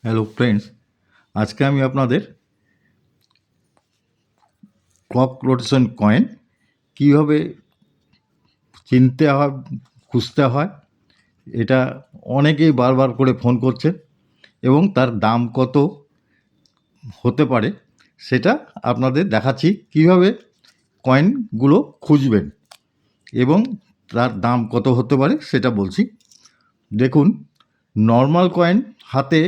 Hello friends, আজকে আমি আপনাদের ক্লক রোটেশন কয়েন কীভাবে চিনতে হয়, খুঁজতে হয়, এটা অনেকেই বারবার করে ফোন করছে এবং তার দাম কত হতে পারে সেটা আপনাদের দেখাচ্ছি। কীভাবে কয়েনগুলো খুঁজবেন এবং তার দাম কত হতে পারে সেটা বলছি। দেখুন, নর্মাল কয়েন হাতে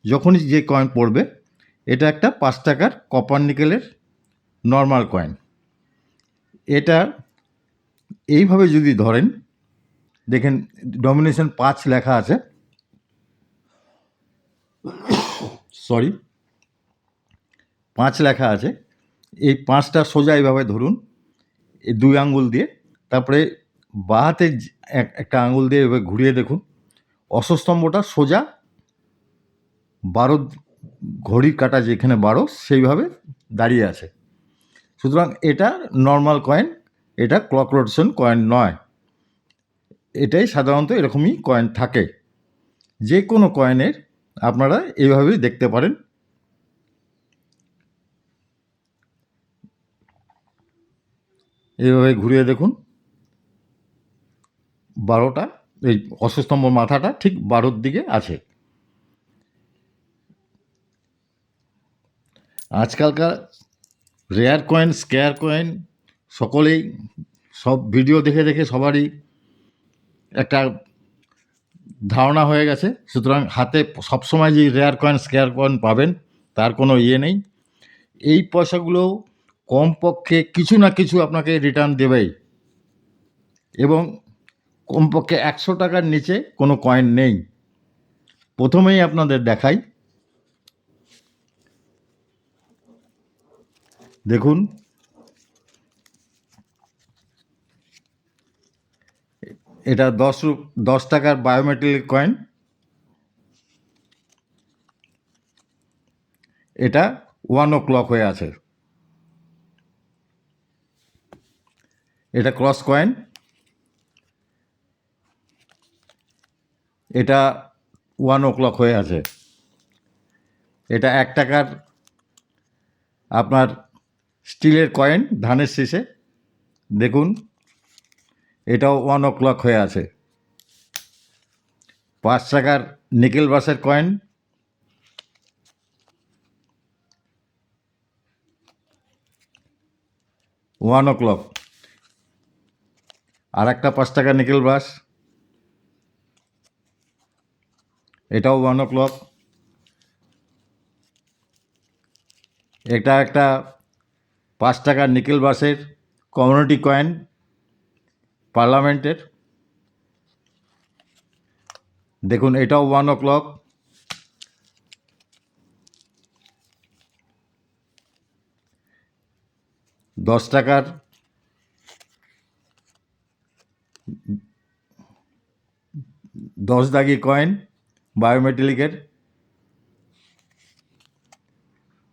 যখনই যে কয়েন পড়বে, এটা একটা 5 টাকার কপার নিকেলের নর্মাল কয়েন। এটা এইভাবে যদি ধরেন, দেখেন ডমিনেশন 5 লেখা আছে, সরি 5 লেখা আছে। এই 5টা সোজা এইভাবে ধরুন, এই 2 আঙ্গুল দিয়ে, তারপরে বাঁ হাতে একটা আঙ্গুল দিয়ে এভাবে ঘুরিয়ে দেখুন, অশ্বস্তম্ভটা সোজা 12 ঘড়ির কাঁটা যেখানে 12 সেইভাবে দাঁড়িয়ে আছে। সুতরাং এটা নর্মাল কয়েন, এটা ক্লক রোটেশন কয়েন নয়। এটাই সাধারণত এরকমই কয়েন থাকে। যে কোনো কয়েনের আপনারা এইভাবেই দেখতে পারেন। এইভাবে ঘুরিয়ে দেখুন, 12টা, এই অশ্বস্তম্ভ মাথাটা ঠিক 12-র দিকে আছে। আজকালকার রেয়ার কয়েন, স্কেয়ার কয়েন, সকলেই সব ভিডিও দেখে দেখে সবারই একটা ধারণা হয়ে গেছে। সুতরাং হাতে সবসময় যে রেয়ার কয়েন, স্কেয়ার কয়েন পাবেন তার কোনো ইয়ে নেই। এই পয়সাগুলো কমপক্ষে কিছু না কিছু আপনাকে রিটার্ন দেবেই, এবং কমপক্ষে 100 টাকার নিচে কোনো কয়েন নেই। প্রথমেই আপনাদের দেখাই, দেখুন এটা 10 টাকার বায়োমেট্রিক কয়েন। এটা 1 o'clock হয়ে আছে। এটা ক্রস কয়েন, এটা 1 o'clock হয়ে আছে। এটা 1 টাকার আপনার স্টিলের কয়েন, ধানের শীষে, দেখুন এটাও 1 o'clock হয়ে আছে। 5 টাকার নিকেল ব্রাশের কয়েন, ওয়ান ও ক্লক। আর একটা 5 টাকার নিকেল ব্রাশ, এটাও 1 o'clock। এটা একটা 5 টাকার নিকেল ব্রাশের কমিউনিটি কয়েন, পার্লামেন্টের, দেখুন এটাও 1 o'clock। দশ টাকার 10 দাগি কয়েন বায়োমেট্রিকের,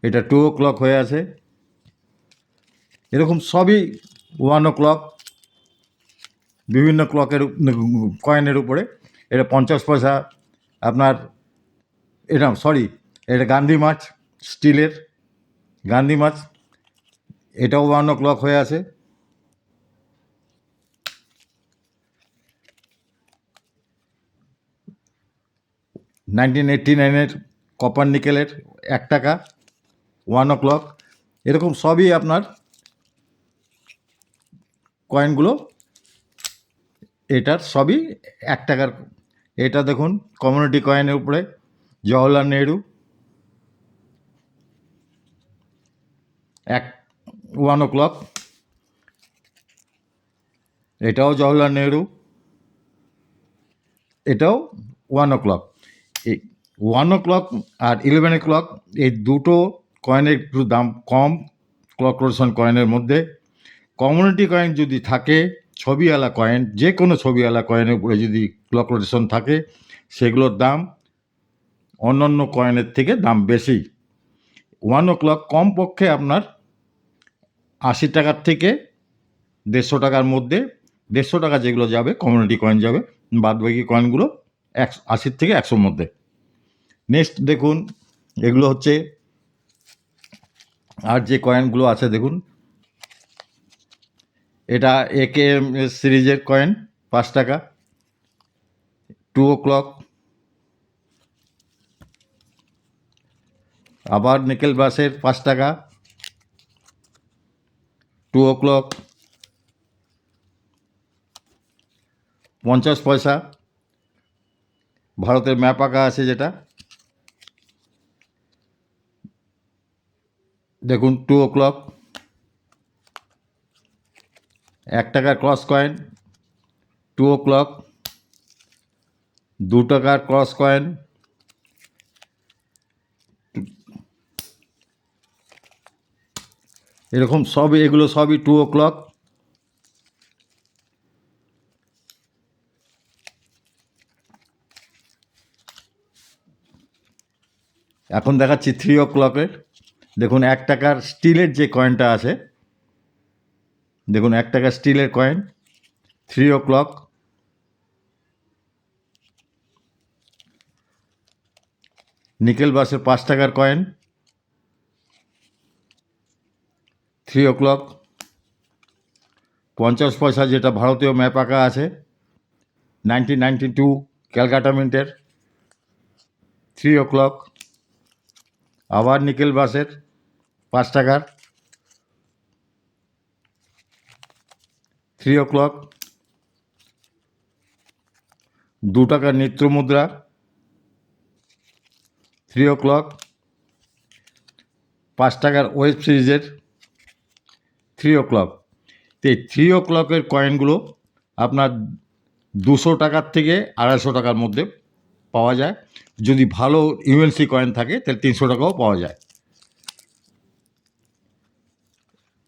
এটা 2 o'clock হয়ে আছে। এরকম সবই 1 o'clock, বিভিন্ন ক্লকের কয়েনের উপরে। এটা 50 পয়সা আপনার, এটা সরি, এটা গান্ধী মাছ, স্টিলের গান্ধী মাছ, এটাও 1 o'clock হয়ে আছে। নাইনটিন 89-এর কপার নিকেলের 1 টাকা, 1 o'clock। এরকম সবই আপনার কয়েনগুলো, এটার সবই 1 টাকার। এটা দেখুন কমিউনিটি কয়েনের উপরে জওহরলাল নেহরু, 1 o'clock। এটাও জওহরলাল নেহরু, এটাও 1 o'clock। এই 1 o'clock আর 11 o'clock, এই দুটো কয়েনের একটু দাম কম ক্লক রোটেশন কয়েনের মধ্যে। কমিউনিটি কয়েন যদি থাকে, ছবিওয়ালা কয়েন, যে কোনো ছবিওয়ালা কয়েনের উপরে যদি ক্লক রোটেশন থাকে, সেগুলোর দাম অন্যান্য কয়েনের থেকে দাম বেশি। 1 o'clock কমপক্ষে আপনার 80 টাকার থেকে 150 টাকার মধ্যে। 150 টাকা যেগুলো যাবে কমিউনিটি কয়েন যাবে, বাদবাকি কয়েনগুলো 80 থেকে 100-র মধ্যে। নেক্সট দেখুন, এগুলো হচ্ছে আর যে কয়েনগুলো আছে দেখুন, এটা AKM সিরিজের কয়েন 5 টাকা, 2 o'clock, আবার নিকেল ব্রাশের 5 টাকা, 2 o'clock, 50 পয়সা, ভারতের ম্যাপ আঁকা আছে যেটা দেখুন, 2 o'clock, 1 টাকার ক্রস কয়েন, 2 o'clock, 2 টাকার ক্রস কয়েন, এরকম সবই, এগুলো সবই 2 o'clock। এখন দেখাচ্ছি 3 o'clock-এর। দেখুন 1 টাকার স্টিলের যে কয়েনটা আছে, দেখুন 1 টাকার স্টিলের কয়েন, 3 o'clock, নিকেল ব্রাশের 5 টাকার কয়েন, 3 o'clock, 50 পয়সা যেটা ভারতীয় ম্যাপ আঁকা আছে 1992 ক্যালকাটা মিন্টের, 3 o'clock, আবার নিকেল ব্রাশের 5 টাকার, 3 o'clock, 2 টাকার নিত্য মুদ্রা, 3 o'clock, 5 টাকার ওয়েব সিরিজের, 3 o'clock। তো এই 3 o'clock-এর কয়েনগুলো আপনার 200 টাকার থেকে 250 টাকার মধ্যে পাওয়া যায়। যদি ভালো ইউএনসি কয়েন থাকে তাহলে 300 টাকাও পাওয়া যায়।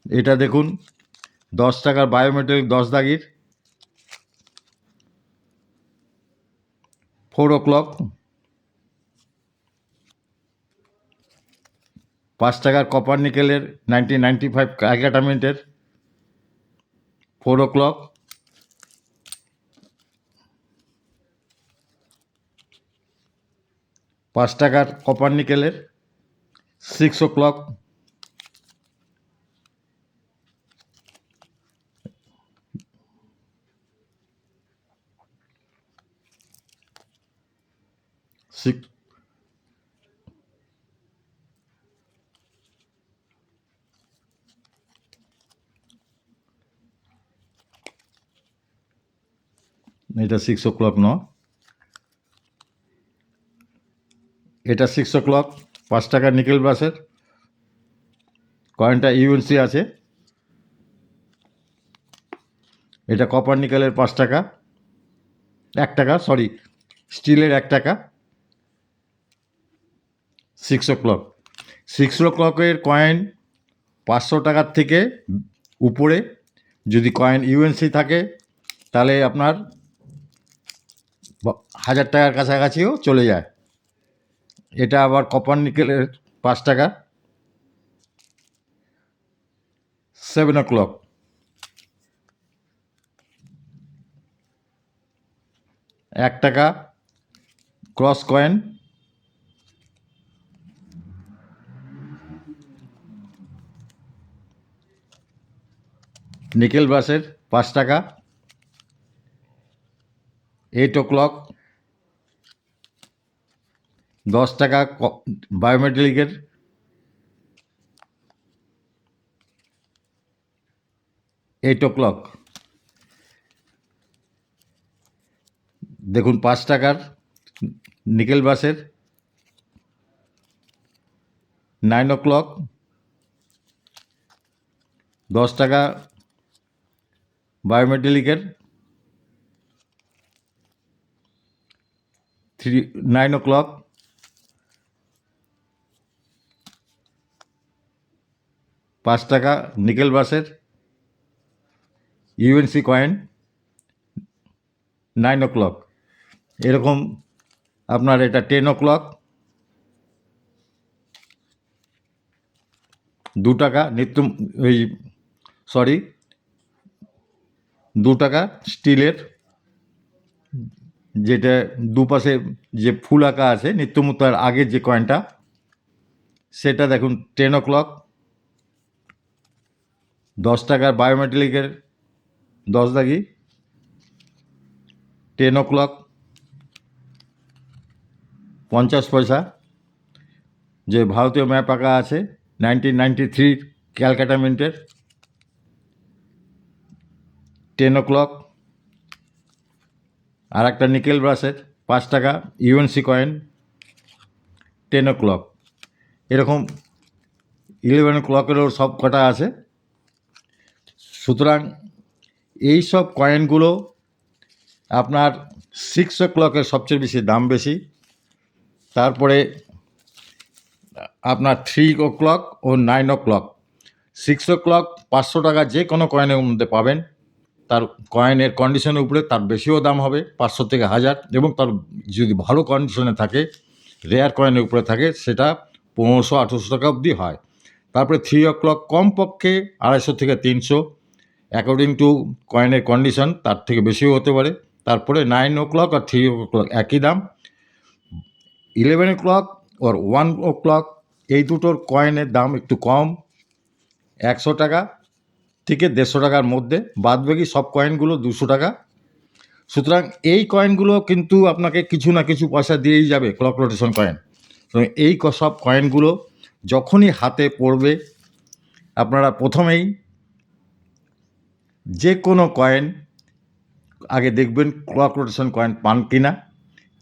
এটা দেখুন 10 টাকার বায়োমেট্রিক 10 দাগির, 4 o'clock, 5 টাকার কপার নিকেলের 1995 ক্যালকাটা মিন্টের, 4 o'clock, 5 টাকার কপার নিকেলের, 6 o'clock, সিক্স এটা 6 o'clock নয়, এটা 6 o'clock, 5 টাকার নিকেল ব্রাশের কয়েনটা ইউএনসি আছে, এটা কপার নিকেলের 5 টাকা, 1 টাকা, সরি, স্টিলের 1 টাকা, 6 o'clock। 6 o'clock-এর কয়েন 500 টাকার থেকে উপরে যদি কয়েন ইউএনসি থাকে তাহলে আপনার 1000 টাকার কাছাকাছিও চলে যায়। এটা আবার কপার নিকেলের 5 টাকা, 7 o'clock, এক টাকা ক্রস কয়েন, নিকেল ব্রাশের 5 টাকা, 8 o'clock, 10 টাকা বায়োমেট্রিকের, দেখুন 5 টাকার নিকেল ব্রাশের, 9 o'clock, 10 টাকা বায়োমেট্রিকের, 9 o'clock, 5 টাকা নিকেল ব্রাশের ইউএনসি কয়েন, 9 o'clock। এরকম আপনার এটা 10 o'clock, 2 টাকা ওই সরি 2 টাকা স্টিলের যেটা দুপাশে যে ফুল আঁকা আছে নিত্যমুক্তার আগের যে কয়েনটা, সেটা দেখুন 10 o'clock, 10 টাকার বায়োমেট্রিকের 10 দাগি, 10 o'clock 50 পয়সা, যে ভারতীয় ম্যাপ আঁকা আছে 1993 ক্যালকাটা মিন্টের 10 o'clock, আর একটা নিকেল ব্রাসের 5 টাকা ইউএনসি কয়েন 10 o'clock। এরকম 11 o'clock-এরও সব কটা আছে। সুতরাং এই সব কয়েনগুলো আপনার 6 o'clock-এর সবচেয়ে বেশি দাম বেশি, তারপরে আপনার 3 o'clock ও 9 o'clock। 6 o'clock 500 টাকা যে কোনো কয়েনের মধ্যে পাবেন, তার কয়েনের কন্ডিশনের উপরে তার বেশিও দাম হবে 500 থেকে 1000, এবং তার যদি ভালো কন্ডিশনে থাকে, রেয়ার কয়েনের উপরে থাকে, সেটা 1500-1800 টাকা অবধি হয়। তারপরে 3 o'clock কমপক্ষে 250 থেকে 300, অ্যাকর্ডিং টু কয়েনের কন্ডিশন তার থেকে বেশিও হতে পারে। তারপরে 9 o'clock আর 3 o'clock একই দাম। 11 o'clock আর 1 o'clock এই দুটোর কয়েনের দাম একটু কম, 100 টাকা থেকে 150 টাকার মধ্যে, বাদবাকি সব কয়েনগুলো 200 টাকা। সুতরাং এই কয়েনগুলো কিন্তু আপনাকে কিছু না কিছু পয়সা দিয়েই যাবে, ক্লক রোটেশন কয়েন। এই সব কয়েনগুলো যখনই হাতে পড়বে, আপনারা প্রথমেই যে কোনো কয়েন আগে দেখবেন ক্লক রোটেশন কয়েন পান কিনা।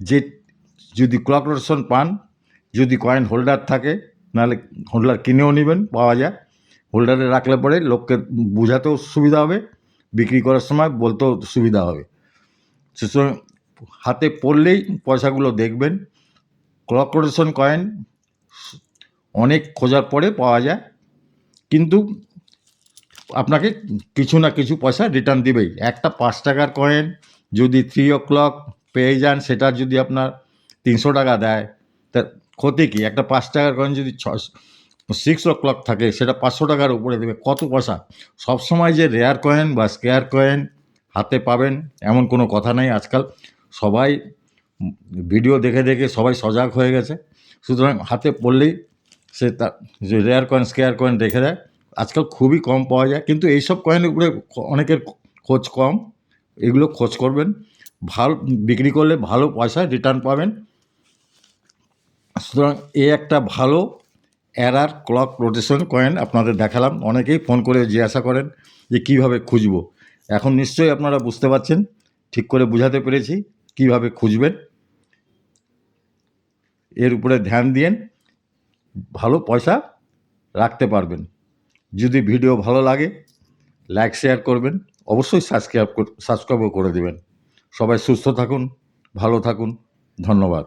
যে যদি ক্লক রোটেশন পান, যদি কয়েন হোল্ডার থাকে, নাহলে হোল্ডার কিনেও নেবেন, পাওয়া যায়। হোল্ডারে রাখলে পরে লোককে বোঝাতেও সুবিধা হবে, বিক্রি করার সময় বলতেও সুবিধা হবে। সুতরাং হাতে পড়লেই পয়সাগুলো দেখবেন। ক্লক রোটেশন কয়েন অনেক খোঁজার পরে পাওয়া যায়, কিন্তু আপনাকে কিছু না কিছু পয়সা রিটার্ন দিবেই। একটা 5 টাকার কয়েন যদি 3 o'clock পেয়ে যান, সেটা যদি আপনার 300 টাকা দেয়, তা ক্ষতি কী? একটা 5 টাকার কয়েন যদি 6 o'clock থাকে, সেটা 500 টাকার উপরে দেবে, কত পয়সা? সবসময় যে রেয়ার কয়েন বা স্কেয়ার কয়েন হাতে পাবেন এমন কোনো কথা নেই। আজকাল সবাই ভিডিও দেখে দেখে সবাই সজাগ হয়ে গেছে। সুতরাং হাতে পড়লেই সে তার যে রেয়ার কয়েন স্কেয়ার কয়েন রেখে দেয়। আজকাল খুবই কম পাওয়া যায়, কিন্তু এইসব কয়েনের উপরে অনেকের খোঁজ কম। এগুলো খোঁজ করবেন, ভালো বিক্রি করলে ভালো পয়সা রিটার্ন পাবেন। সুতরাং এ একটা ভালো এরার ক্লক রোটেশন কয়েন আপনাদের দেখালাম। অনেকেই ফোন করে জিজ্ঞাসা করেন যে কীভাবে খুঁজব। এখন নিশ্চয়ই আপনারা বুঝতে পারছেন, ঠিক করে বুঝাতে পেরেছি কীভাবে খুঁজবেন। এর উপরে ধ্যান দিয়েন, ভালো পয়সা রাখতে পারবেন। যদি ভিডিও ভালো লাগে, লাইক শেয়ার করবেন, অবশ্যই সাবস্ক্রাইবও করে দেবেন। সবাই সুস্থ থাকুন, ভালো থাকুন, ধন্যবাদ।